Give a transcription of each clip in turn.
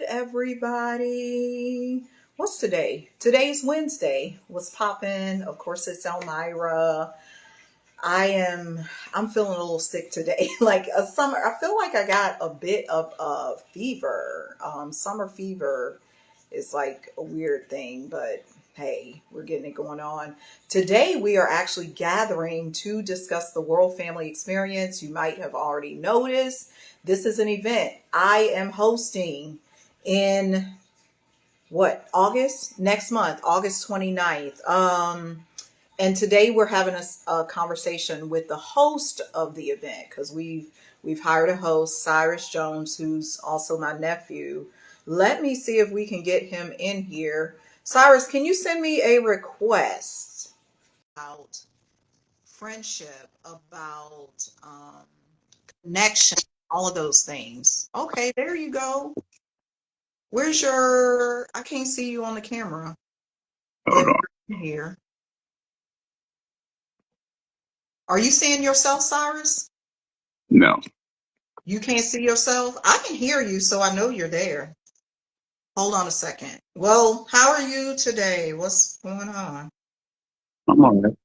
everybody? What's today? Today's Wednesday. What's poppin'? Of course, it's Elmira. I'm feeling a little sick today. Like a summer, I feel like I got a bit of a fever. Summer fever is like a weird thing, but hey, we're getting it going on. Today, we are actually gathering to discuss the World Family Experience. You might have already noticed this is an event I am hosting in August? Next month, August 29th. And today we're having a conversation with the host of the event because we've hired a host, Cyrus Jones, who's also my nephew. Let me see if we can get him in here. Cyrus, can you send me a request about friendship, about connection, all of those things? Okay, there you go. I can't see you on the camera, but Hold on. you're in here. Are you seeing yourself, Cyrus? No. You can't see yourself? I can hear you, so I know you're there. Hold on a second. Well, how are you today? What's going on? I'm on it.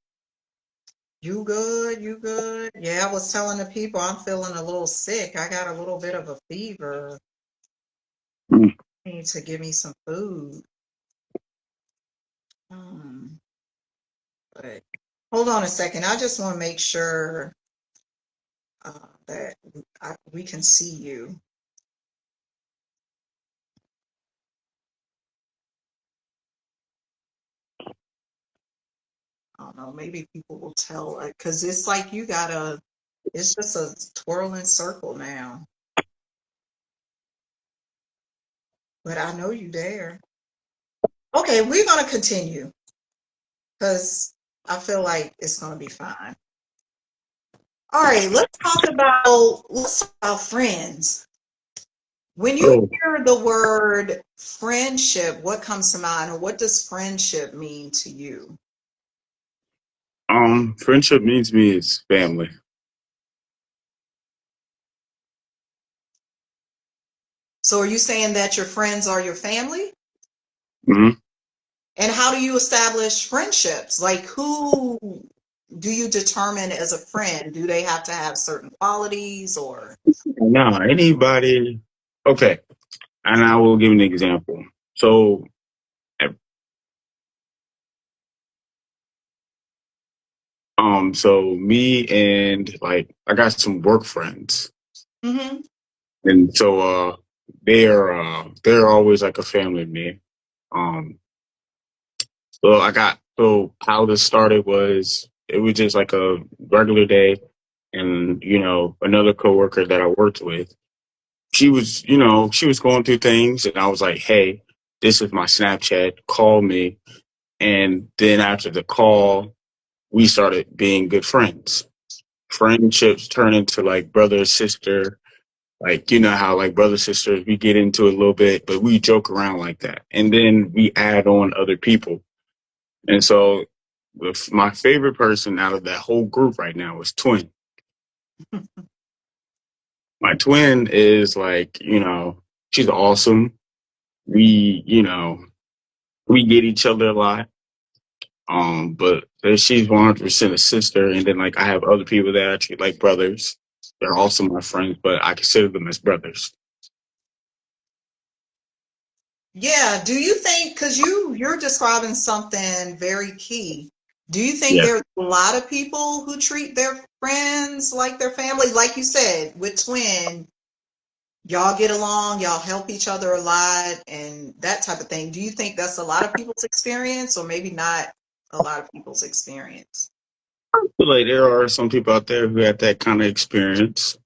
You good? You good? Yeah, I was telling the people I'm feeling a little sick. I got a little bit of a fever. Mm. Need to give me some food. Um, but hold on a second. I just want to make sure that we can see you. I don't know. Maybe people will tell because it's like it's just a twirling circle now. But I know you there. Okay, we're gonna continue because I feel like it's gonna be fine. All right, let's talk about friends. When you Oh, hear the word friendship, what comes to mind, or what does friendship mean to you? friendship means me is family. So are you saying that your friends are your family? Hmm. And how do you establish friendships? Like who do you determine as a friend? Do they have to have certain qualities or Now, anybody. Okay, and I will give an example. So, eh, so me and like I got some work friends, Mhm. and so they're always like a family to me. Um, so how this started was it was just like a regular day, and another coworker that I worked with. She was going through things, and I was like, hey, this is my Snapchat, call me. And then after the call, we started being good friends. Friendships turn into like brother, sister, like, how like brother, sisters, we get into it a little bit, but we joke around like that. And then we add on other people. And so, with my favorite person out of that whole group right now is Twin. My twin is like, she's awesome. We get each other a lot. But she's 100% a sister, and then like I have other people that are actually like brothers. They're also my friends, but I consider them as brothers. Yeah, do you think because you're describing something very key, do you think Yeah. there's a lot of people who treat their friends like their family? Like you said, with twin, y'all get along, y'all help each other a lot and that type of thing. Do you think that's a lot of people's experience or maybe not a lot of people's experience? But like there are some people out there who have that kind of experience.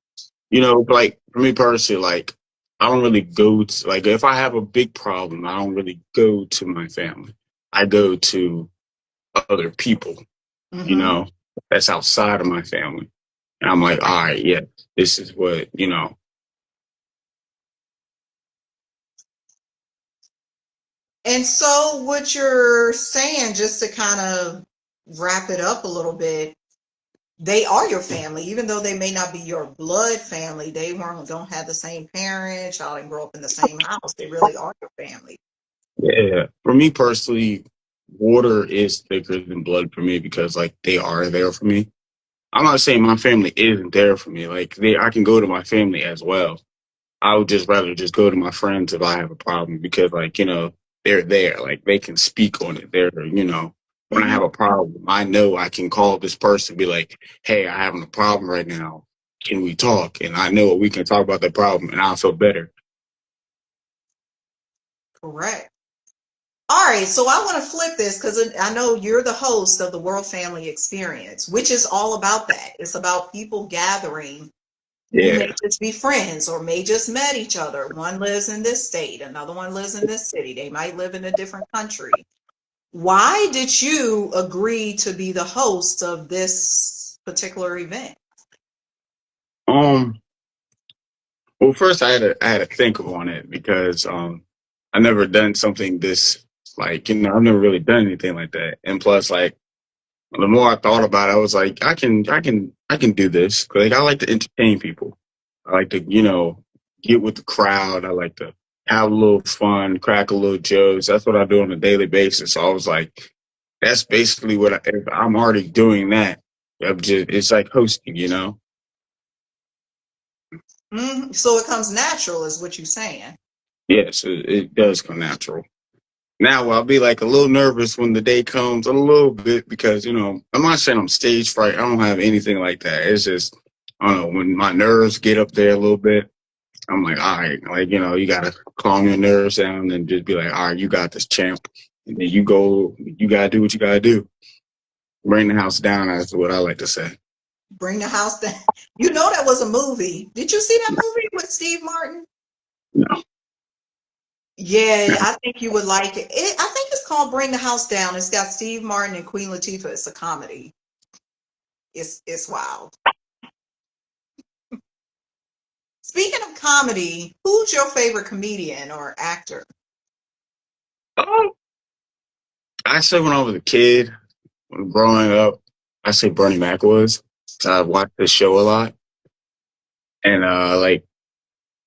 Like for me personally, like I don't really go to like if I have a big problem, I don't really go to my family. I go to other people, you Hmm. know, that's outside of my family. And I'm like, all right, yeah, this is what. And so what you're saying, just to kind of wrap it up a little bit, they are your family, even though they may not be your blood family. They weren't don't have the same parents. Y'all didn't grow up in the same house. They really are your family. Yeah. For me personally, water is thicker than blood for me because like they are there for me. I'm not saying my family isn't there for me. Like I can go to my family as well. I would just rather just go to my friends if I have a problem because, like, they're there. Like, they can speak on it. When I Hmm. have a problem, I know I can call this person and be like, hey, I'm having a problem right now. Can we talk? And I know we can talk about the problem and I'll feel better. Correct. All right, so I want to flip this because I know you're the host of the World Family Experience, which is all about that. It's about people gathering who may Yeah. just be friends or may just met each other. One lives in this state, another one lives in this city. They might live in a different country. Why did you agree to be the host of this particular event? Um, well, first I had to think on it because, I never done something this, like, I've never really done anything like that. And plus, like, the more I thought about it, I was like, I can do this. Like, I like to entertain people. I like to, get with the crowd. I like to have a little fun, crack a little jokes. That's what I do on a daily basis. So I was like, that's basically if I'm already doing that. It's like hosting. So it comes natural, is what you're saying. Yes, it does come natural. Now I'll be like a little nervous when the day comes, a little bit because I'm not saying I'm stage fright. I don't have anything like that. It's just I don't know when my nerves get up there a little bit. I'm like, all right, like you gotta calm your nerves down and just be like, all right, you got this, champ. And then you gotta do what you gotta do. Bring the house down. That's what I like to say. Bring the house down. You know that was a movie. Did you see that movie with Steve Martin? No, Yeah, I think you would like it. I think it's called Bring the House Down. It's got Steve Martin and Queen Latifah. It's a comedy. It's wild. Speaking of comedy, who's your favorite comedian or actor? oh, I said when I was a kid, growing up, I say Bernie Mac was. I watched this show a lot, and like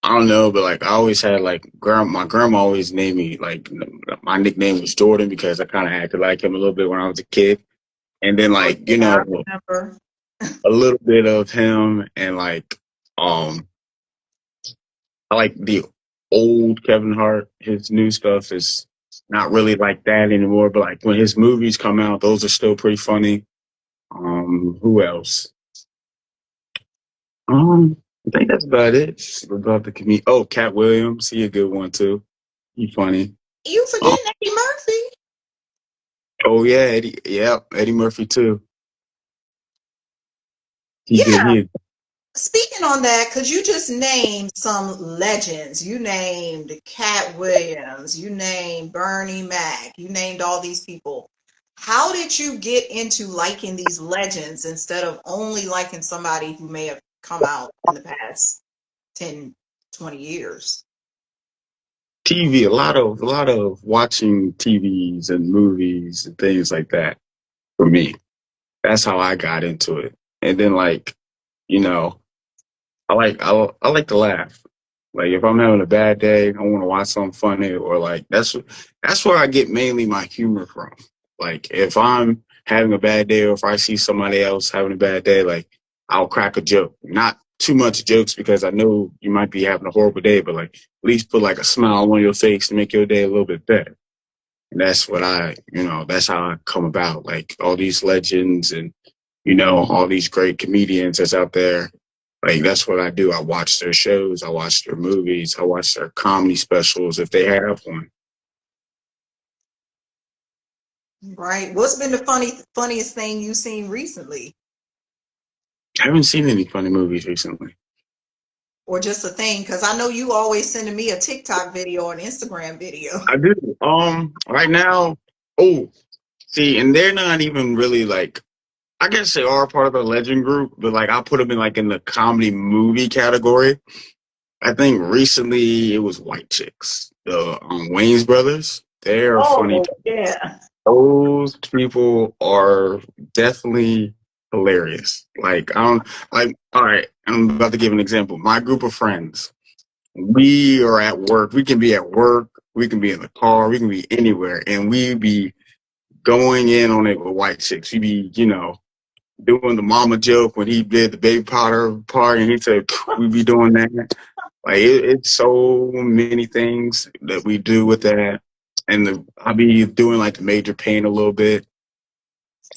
I don't know, but like I always had like my grandma always named me like my nickname was Jordan because I kind of acted like him a little bit when I was a kid, and then Oh like yeah, I remember. a little bit of him and like um I like the old Kevin Hart. His new stuff is not really like that anymore, but like when his movies come out, those are still pretty funny. Who else? I think that's about it. About the comedian. Oh, Cat Williams, he a good one too. He funny. You Um, forgetting Eddie Murphy? oh yeah, Eddie. Yeah, Eddie Murphy too. He did. Yeah. He. Speaking on that, could you just name some legends? You named Cat Williams, you named Bernie Mac, you named all these people. How did you get into liking these legends instead of only liking somebody who may have come out in the past 10, 20 years? TV. A lot of watching TVs and movies and things like that. For me, that's how I got into it. And then like you know, I like to laugh. Like if I'm having a bad day, I want to watch something funny, or like that's where I get mainly my humor from. Like if I'm having a bad day, or if I see somebody else having a bad day, like I'll crack a joke. Not too much jokes because I know you might be having a horrible day, but like at least put like a smile on your face to make your day a little bit better. And that's what that's how I come about. Like all these legends and all these great comedians that's out there. Like that's what I do. I watch their shows, I watch their movies, I watch their comedy specials if they have one. Right? What's been the funniest thing you've seen recently? I haven't seen any funny movies recently. Or just a thing? Because I know you always sending me a TikTok video or an Instagram video. I do. Right now, oh, see, and they're not even really like. I guess they are part of the legend group, but like I put them in like in the comedy movie category. I think recently it was White Chicks, the Wayne's brothers. They're funny. Oh, yeah. Those people are definitely. hilarious. Like I don't like. All right, I'm about to give an example. My group of friends, we are at work. We can be at work. We can be in the car. We can be anywhere, and we be going in on it with white chicks. We be, doing the mama joke when he did the baby powder part, and he said we be doing that. Like it's so many things that we do with that, and I be doing like the major pain a little bit.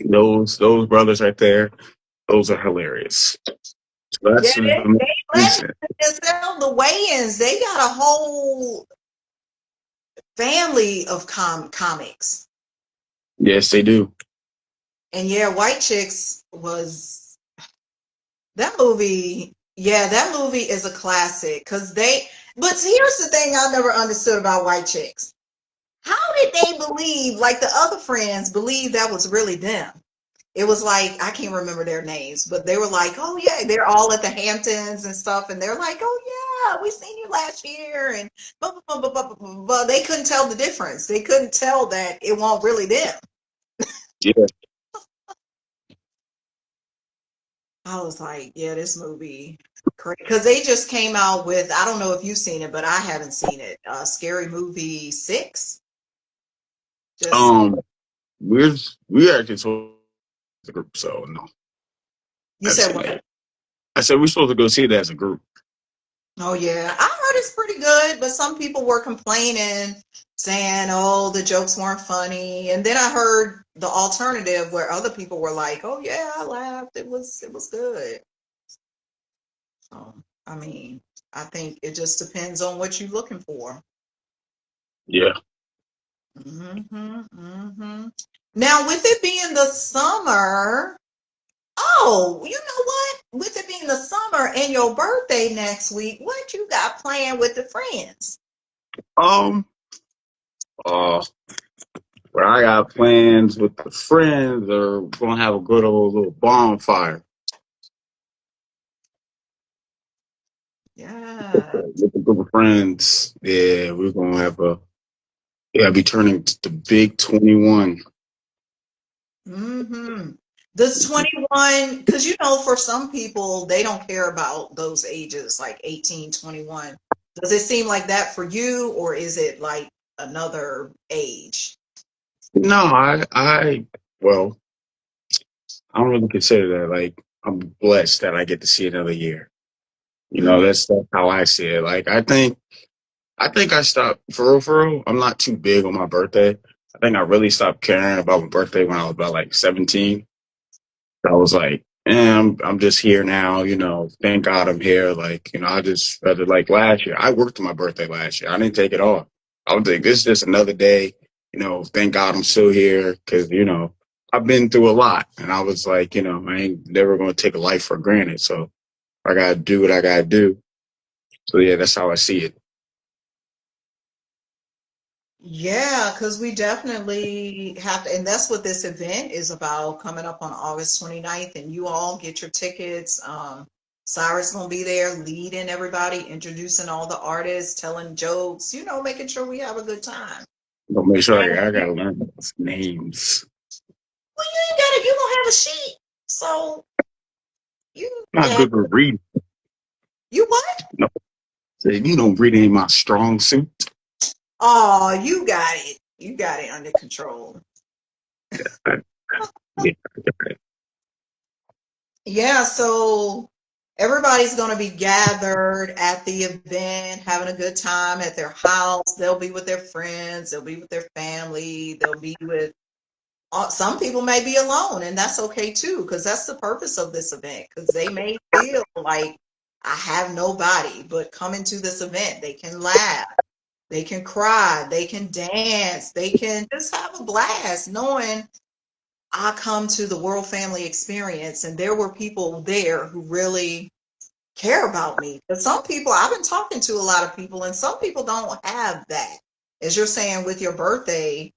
Those brothers right there, those are hilarious. So Yeah, that's the they letting sell the weigh-ins. They got a whole family of comics. yes, they do. And yeah, White Chicks was that movie. Yeah, that movie is a classic because they. But here's the thing I never understood about White Chicks. How did they believe, like the other friends, believe that was really them? It was like, I can't remember their names, but they were like, oh yeah, they're all at the Hamptons and stuff, and they're like, oh yeah, we seen you last year, and blah, blah, blah, blah, blah, blah, blah. They couldn't tell the difference. They couldn't tell that it wasn't really them. Yeah. I was like, yeah, this movie, because they just came out with, I don't know if you've seen it, but I haven't seen it. Scary Movie 6. Just Um, we're actually supposed to the group, so no, you I haven't said seen what? that. I said we're supposed to go see that as a group. Oh yeah, I heard it's pretty good, but some people were complaining, saying, "Oh, the jokes weren't funny." And then I heard the alternative where other people were like, "Oh yeah, I laughed. It was good." So, I mean, I think it just depends on what you're looking for. Yeah. Now, with it being the summer, oh, you know what? With it being the summer and your birthday next week, what you got planned with the friends? Um. Uh. But I got plans with the friends, or we're gonna have a good old little bonfire Yeah. with a group of friends. Yeah, we're gonna have a. Yeah, I'll be turning the big 21. Mm-hmm. Does 21, because for some people, they don't care about those ages, like 18, 21. Does it seem like that for you, or is it like another age? No, well, I don't really consider that. Like, I'm blessed that I get to see another year. Mm-hmm. That's how I see it. Like, I think I stopped for real. I'm not too big on my birthday. I think I really stopped caring about my birthday when I was about like 17. I was like, I'm just here now. Thank God I'm here. Like, I just rather like last year. I worked my birthday last year. I didn't take it off. I was like, this is just another day. Thank God I'm still here because I've been through a lot, and I was like, I ain't never gonna take a life for granted. So I gotta do what I gotta do. So yeah, that's how I see it. Yeah, because we definitely have to, and that's what this event is about, coming up on August 29th, and you all get your tickets. Cyrus gonna be there leading everybody, introducing all the artists, telling jokes, making sure we have a good time. But make sure And I gotta learn those names. well, you ain't got it, you don't have a sheet. So you I'm not got good with reading. you what? No, reading ain't my strong suit. Oh, you got it. You got it under control. I, yeah, Yeah, so everybody's going to be gathered at the event, having a good time at their house. They'll be with their friends, they'll be with their family, they'll be with some people may be alone, and that's okay too, because that's the purpose of this event. Because they may feel like I have nobody, but coming to this event, they can laugh, they can cry, they can dance, they can just have a blast knowing I come to the World Family Experience, and there were people there who really care about me. But some people, I've been talking to a lot of people, and some people don't have that. As you're saying with your birthday,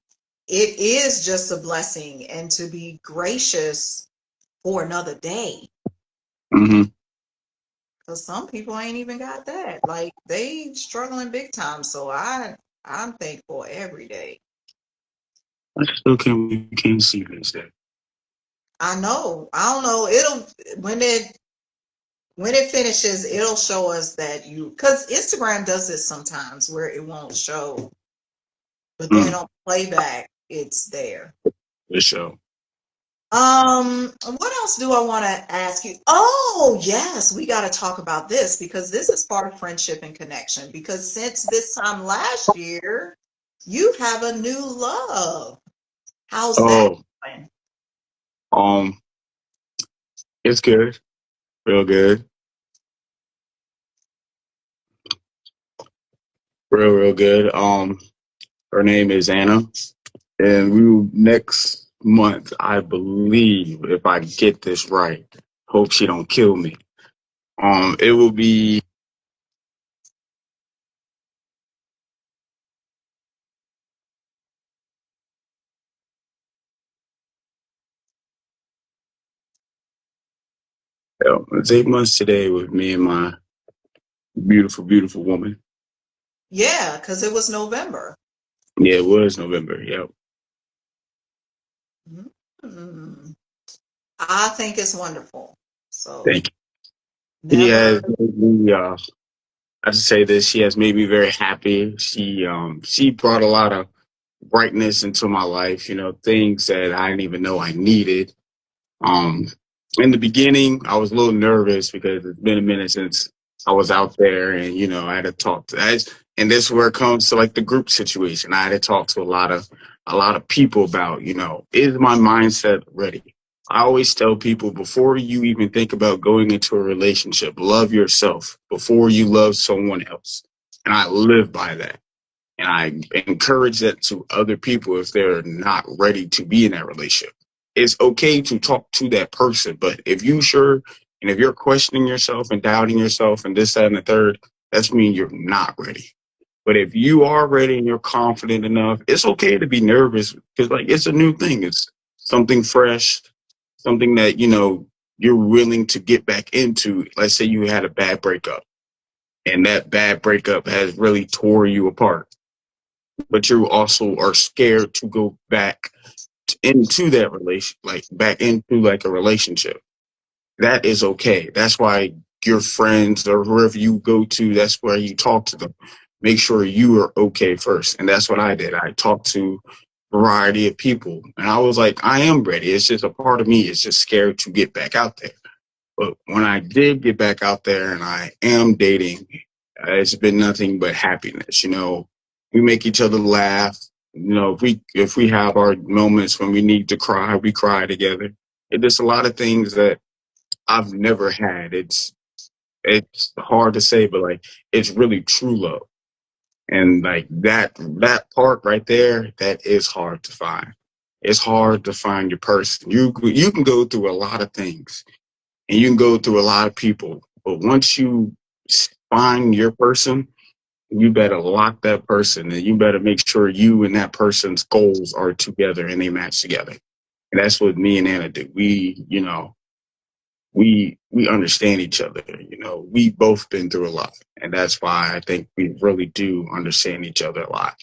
it is just a blessing and to be gracious for another day. hmm Because some people ain't even got that. Like they struggling big time. So I'm thankful every day. I still can't see this day. I know. I don't know. It'll when it finishes, it'll show us that you because Instagram does this sometimes where it won't show, but then Mm, on playback, it's there. the show. What else do I want to ask you? Oh, yes, we got to talk about this because this is part of friendship and connection. Because since this time last year, you have a new love. How's that Oh, going? um, it's good, real good, real good. Her name is Anna, and next month, I believe, if I get this right, hope she don't kill me. It will be it's 8 months today with me and my beautiful, beautiful woman. Yeah, because it was November. Yeah, it was November. Yep. Mm. I think it's wonderful. So Thank you. He never, has made me, I should say this. She has made me very happy. She brought a lot of brightness into my life. You know, things that I didn't even know I needed. Um, in the beginning, I was a little nervous because it's been a minute since I was out there, and I had to talk to. And this is where it comes to like the group situation. I had to talk to a lot of people about, is my mindset ready? I always tell people before you even think about going into a relationship, love yourself before you love someone else. And I live by that. And I encourage that to other people if they're not ready to be in that relationship. It's okay to talk to that person, but if you sure and if you're questioning yourself and doubting yourself and this, that, and the third, that's mean you're not ready. But if you are ready and you're confident enough, it's okay to be nervous because like it's a new thing. It's something fresh, something that you're willing to get back into. Let's say you had a bad breakup and that bad breakup has really tore you apart, but you also are scared to go back into that relation, like back into like a relationship. That is okay. That's why your friends or whoever you go to, that's where you talk to them. Make sure you are okay first. And that's what I did. I talked to a variety of people and I was like, I am ready. It's just a part of me is just scared to get back out there. But when I did get back out there and I am dating, it's been nothing but happiness. We make each other laugh. If we have our moments when we need to cry, we cry together. There's a lot of things that I've never had. It's hard to say, but like it's really true love. And like that part right there, that is hard to find. It's hard to find your person. You can go through a lot of things and you can go through a lot of people. But once you find your person, you better lock that person and you better make sure you and that person's goals are together and they match together. And that's what me and Anna do. We understand each other. We both been through a lot. And that's why I think we really do understand each other a lot.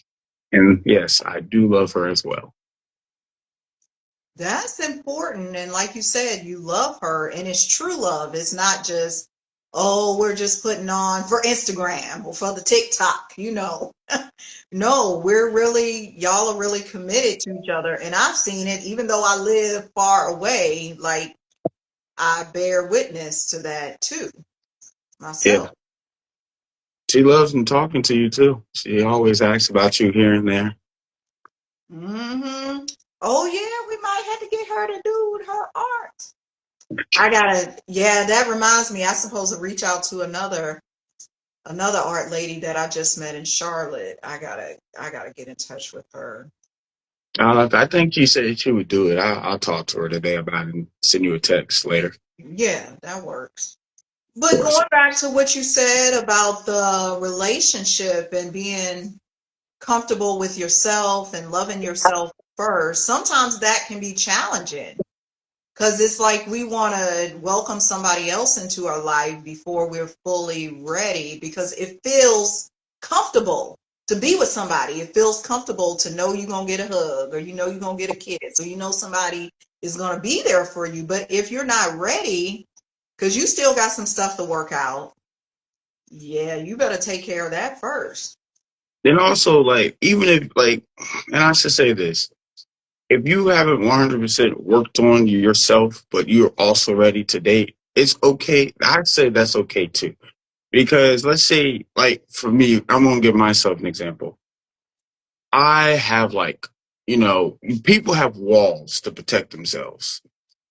And yes, I do love her as well. that's important. And like you said, you love her, and it's true love. It's not just, oh, we're just putting on for Instagram or for the TikTok. No, y'all are really committed to each other. And I've seen it, even though I live far away, like I bear witness to that too, Yeah. myself. She loves talking to you too. She always asks about you here and there. Oh yeah, we might have to get her to do her art. Yeah, that reminds me, I supposed to reach out to another art lady that I just met in Charlotte. I gotta get in touch with her. I think she said she would do it. I'll talk to her today about it and send you a text later. Yeah, that works. Of But course. going back to what you said about the relationship and being comfortable with yourself and loving yourself first, sometimes that can be challenging because it's like we want to welcome somebody else into our life before we're fully ready because it feels comfortable. to be with somebody. It feels comfortable to know you're going to get a hug, or you know you're going to get a kiss, or you know somebody is going to be there for you. But if you're not ready, because you still got some stuff to work out, yeah, you better take care of that first. Then also, like, even if, like, and I should say this, if you haven't 100% worked on yourself, but you're also ready to date, it's okay. I'd say that's okay too. Because let's say, like, for me, I'm going to give myself an example. I have, like, people have walls to protect themselves,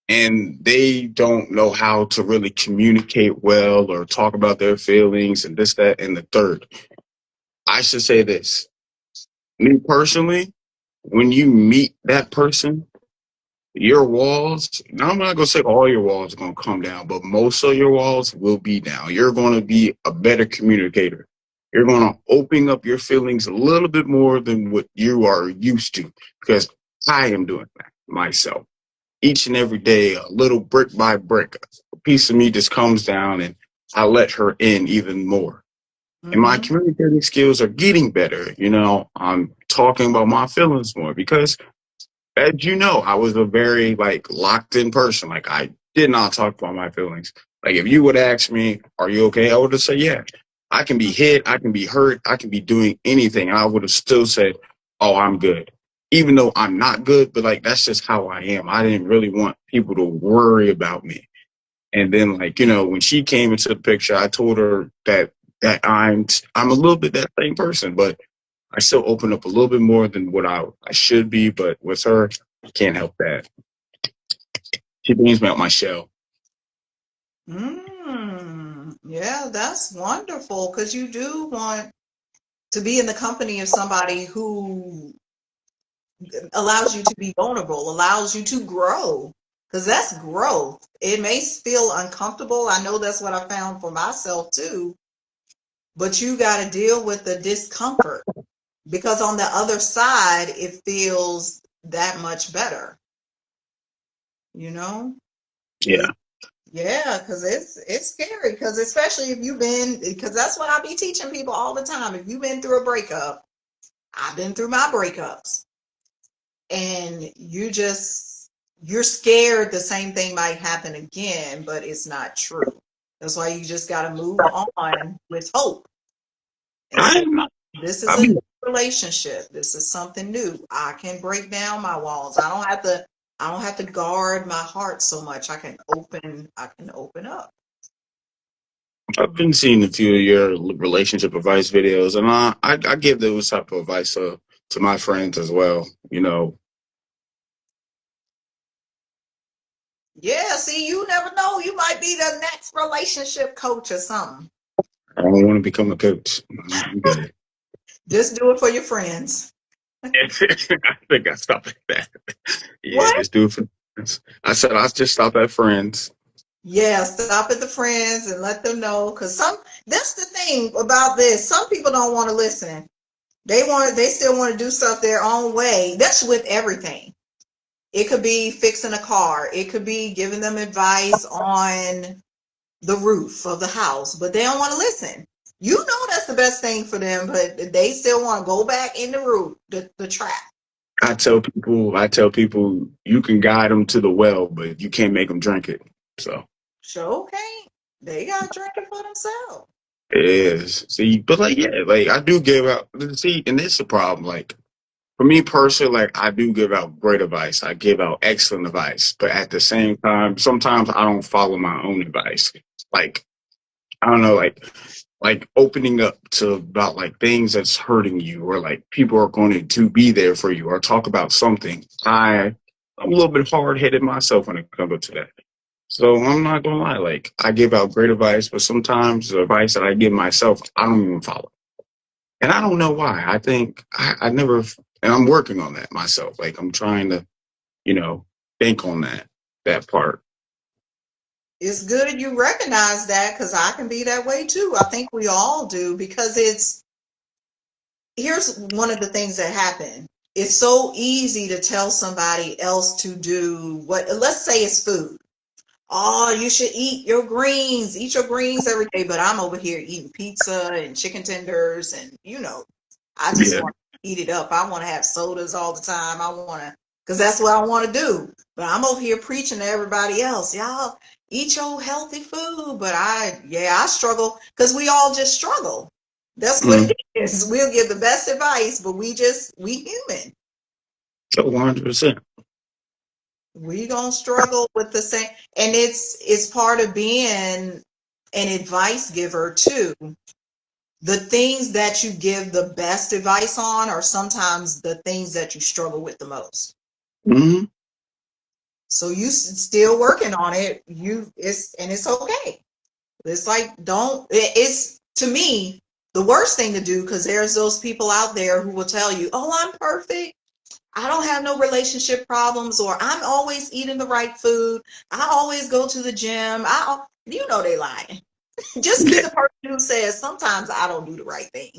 and they don't know how to really communicate well or talk about their feelings and this, that, and the third. I should say this. Me personally, when you meet that person, your walls, now I'm not going to say all your walls are going to come down, but most of your walls will be down. You're going to be a better communicator. You're going to open up your feelings a little bit more than what you are used to, because I am doing that myself. Each and every day, a little brick by brick, a piece of me just comes down and I let her in even more. And my Mm-hmm. communicating skills are getting better. I'm talking about my feelings more because, as you know, I was a very, like, locked in person. Like, I did not talk about my feelings. Like, if you would ask me, "Are you okay?" I would have said, "Yeah." I can be hit, I can be hurt, I can be doing anything. I would have still said, "Oh, I'm good," even though I'm not good. But, like, that's just how I am. I didn't really want people to worry about me. And then, like, when she came into the picture, I told her that I'm a little bit that same person, but I still open up a little bit more than what I should be. But with her, I can't help that. She brings me out my shell. Yeah, that's wonderful, because you do want to be in the company of somebody who allows you to be vulnerable, allows you to grow, because that's growth. It may feel uncomfortable. I know that's what I found for myself too, but you got to deal with the discomfort, because on the other side, it feels that much better, you know? Yeah. It, yeah, because it's scary, because especially if you've been, because that's what I be teaching people all the time. If you've been through a breakup, I've been through my breakups, and you're scared the same thing might happen again, but it's not true. That's why you just got to move on with hope and say, I'm not, this is I a new mean, relationship. This is something new. I can break down my walls. I don't have to guard my heart so much. I can open up. I've been seeing a few of your relationship advice videos, and I give those type of advice to my friends as well. Yeah, see, you never know. You might be the next relationship coach or something. I don't want to become a coach. I'm good. Just do it for your friends. I think I stopped at that. Yeah, What? just do it for friends. I said I'll just stop at friends. Yeah, stop at the friends and let them know. Cause that's the thing about this. Some people don't want to listen. They still want to do stuff their own way. That's with everything. It could be fixing a car. It could be giving them advice on the roof of the house, but they don't want to listen. You know that's the best thing for them, but they still want to go back in the roof, the trap. I tell people you can guide them to the well, but you can't make them drink it. So Sure can't. They got to drink it for themselves. it is. See, but, like, yeah, like, I do give out. See, and this is the problem. Like, for me personally, like, I do give out great advice. I give out excellent advice, but at the same time, sometimes I don't follow my own advice. Like, I don't know, like opening up to about, like, things that's hurting you, or, like, people are going to be there for you or talk about something. I'm a little bit hard headed myself when it comes to that. So I'm not gonna lie, like, I give out great advice, but sometimes the advice that I give myself, I don't even follow. And I don't know why. I think I never, and I'm working on that myself. Like, I'm trying to, you know, think on that part. It's good you recognize that, because I can be that way too. I think we all do, because here's one of the things that happen. It's so easy to tell somebody else to do what, let's say it's food. Oh, you should eat your greens every day, but I'm over here eating pizza and chicken tenders and. I just Yeah. want to eat it up. I want to have sodas all the time. I want to, because that's what I want to do. But I'm over here preaching to everybody else. Y'all eat your healthy food. But I struggle because we all just struggle. That's what Mm. it is. We'll give the best advice, but we human. So 100%. We gonna struggle with the same, and it's part of being an advice giver too. The things that you give the best advice on are sometimes the things that you struggle with the most. Hmm. So you still working on it. It's okay. It's like don't it's to me the worst thing to do because there's those people out there who will tell you, "Oh, I'm perfect. I don't have no relationship problems," or "I'm always eating the right food. I always go to the gym." They lying. Just be Yeah. the person who says sometimes I don't do the right thing.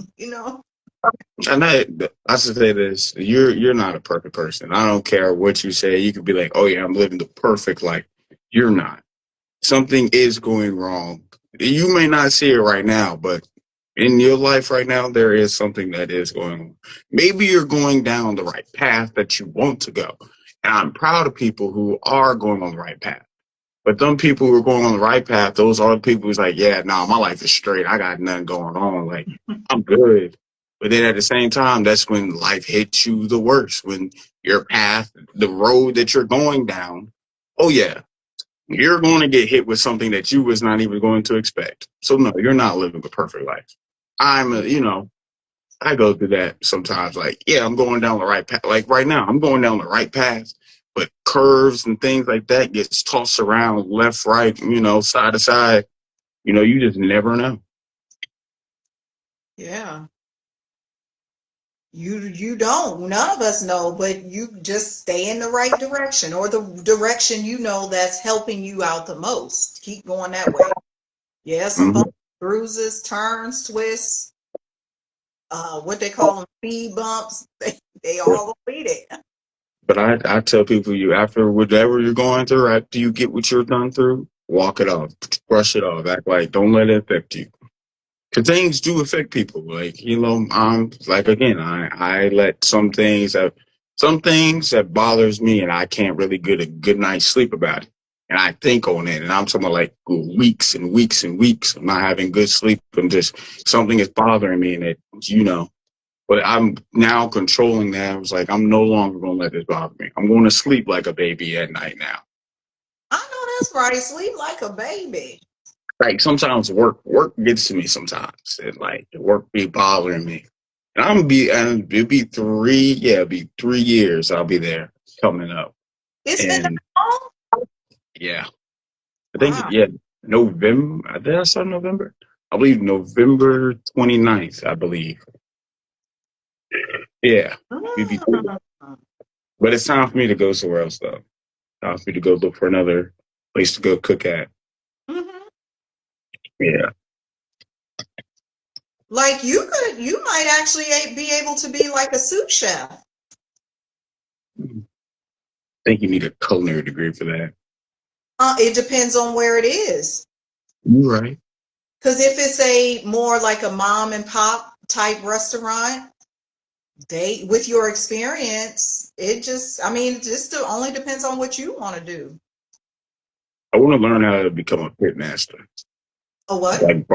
And I should say this: you're not a perfect person. I don't care what you say. You could be like, "Oh yeah, I'm living the perfect life." You're not. Something is going wrong. You may not see it right now, but in your life right now, there is something that is going on. Maybe you're going down the right path that you want to go. And I'm proud of people who are going on the right path. But them people who are going on the right path, those are the people who's like, yeah, nah, my life is straight. I got nothing going on. Like, I'm good. But then at the same time, that's when life hits you the worst. When your path, the road that you're going down, oh yeah, you're going to get hit with something that you was not even going to expect. So no, you're not living a perfect life. I go through that sometimes. Like, yeah, I'm going down the right path. Like right now, I'm going down the right path, but curves and things like that gets tossed around left, right, side to side. You just never know. Yeah. You don't. None of us know, but you just stay in the right direction or the direction that's helping you out the most. Keep going that way. Yeah, some Hmm. bumps, bruises, turns, twists, what they call them, speed bumps. They all gonna beat it. But I tell people, after whatever you're going through, after you get what you're done through, walk it off, brush it off, act like don't let it affect you. Cause things do affect people. Like, like again, I let some things that bothers me and I can't really get a good night's sleep about it. And I think on it and I'm talking about like weeks and weeks and weeks of not having good sleep and just something is bothering me and but I'm now controlling that. I was like, I'm no longer gonna let this bother me. I'm going to sleep like a baby at night now. I know that's right. Sleep like a baby. Like sometimes work gets to me sometimes, and like the work be bothering me. And it'll be 3 years I'll be there coming up. It's been that And long? yeah, I think Wow. yeah, November. Did I start November? I believe November 29th, I believe. Yeah, we'd be cool. Mm. But it's time for me to go somewhere else though. Time for me to go look for another place to go cook at. Mhm. Yeah. Like you might actually be able to be like a sous chef. I think you need a culinary degree for that. It depends on where it is. You're right. Because if it's a more like a mom and pop type restaurant, with your experience, it just only depends on what you want to do. I want to learn how to become a pit master. A what? Like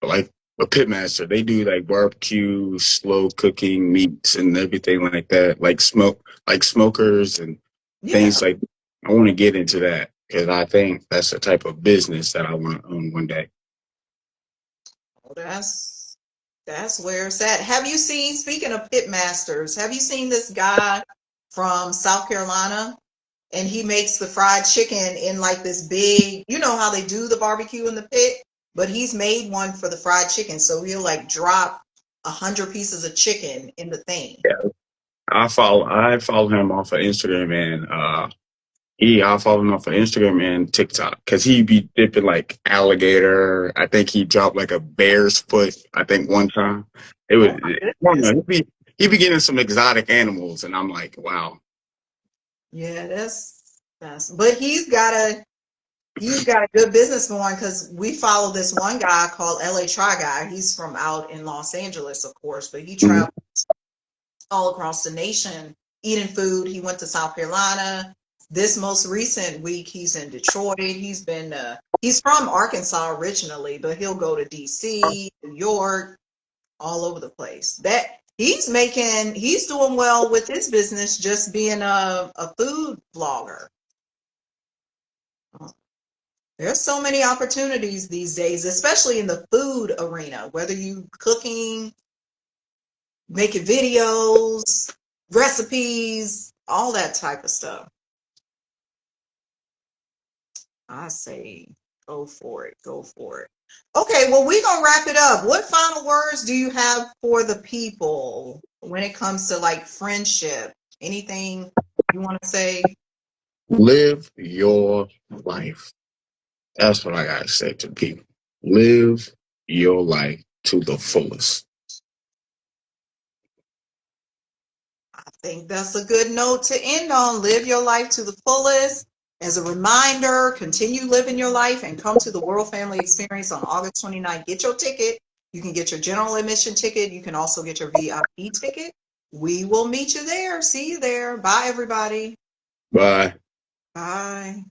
like a pit master. They do like barbecue, slow cooking meats and everything like that. Like smokers and things Yeah. like. I want to get into that because I think that's the type of business that I want to own one day. Well, that's where it's at. Have you seen, speaking of pit masters, have you seen this guy from South Carolina? And he makes the fried chicken in like this big, you know how they do the barbecue in the pit, but he's made one for the fried chicken. So he'll like drop 100 pieces of chicken in the thing. Yeah, I follow him off of Instagram and I follow him off of Instagram and TikTok because he be dipping like alligator. I think he dropped like a bear's foot. I think one time it was. Oh my I don't goodness. know. He be getting some exotic animals, and I'm like, wow. Yeah, that's but he's got to You've got a good business going because we follow this one guy called LA Try Guy. He's from out in Los Angeles, of course, but he Mhm. travels all across the nation eating food. He went to South Carolina. This most recent week, he's in Detroit. He's from Arkansas originally, but he'll go to DC, New York, all over the place. He's doing well with his business just being a food vlogger. There's so many opportunities these days, especially in the food arena, whether you cooking, making videos, recipes, all that type of stuff. I say go for it. Go for it. Okay, well, we're going to wrap it up. What final words do you have for the people when it comes to like friendship? Anything you want to say? Live your life. That's what I gotta say to people. Live your life to the fullest. I think that's a good note to end on. Live your life to the fullest. As a reminder, continue living your life and come to the World Family Experience on August 29th. Get your ticket. You can get your general admission ticket. You can also get your VIP ticket. We will meet you there. See you there. Bye, everybody. Bye. Bye.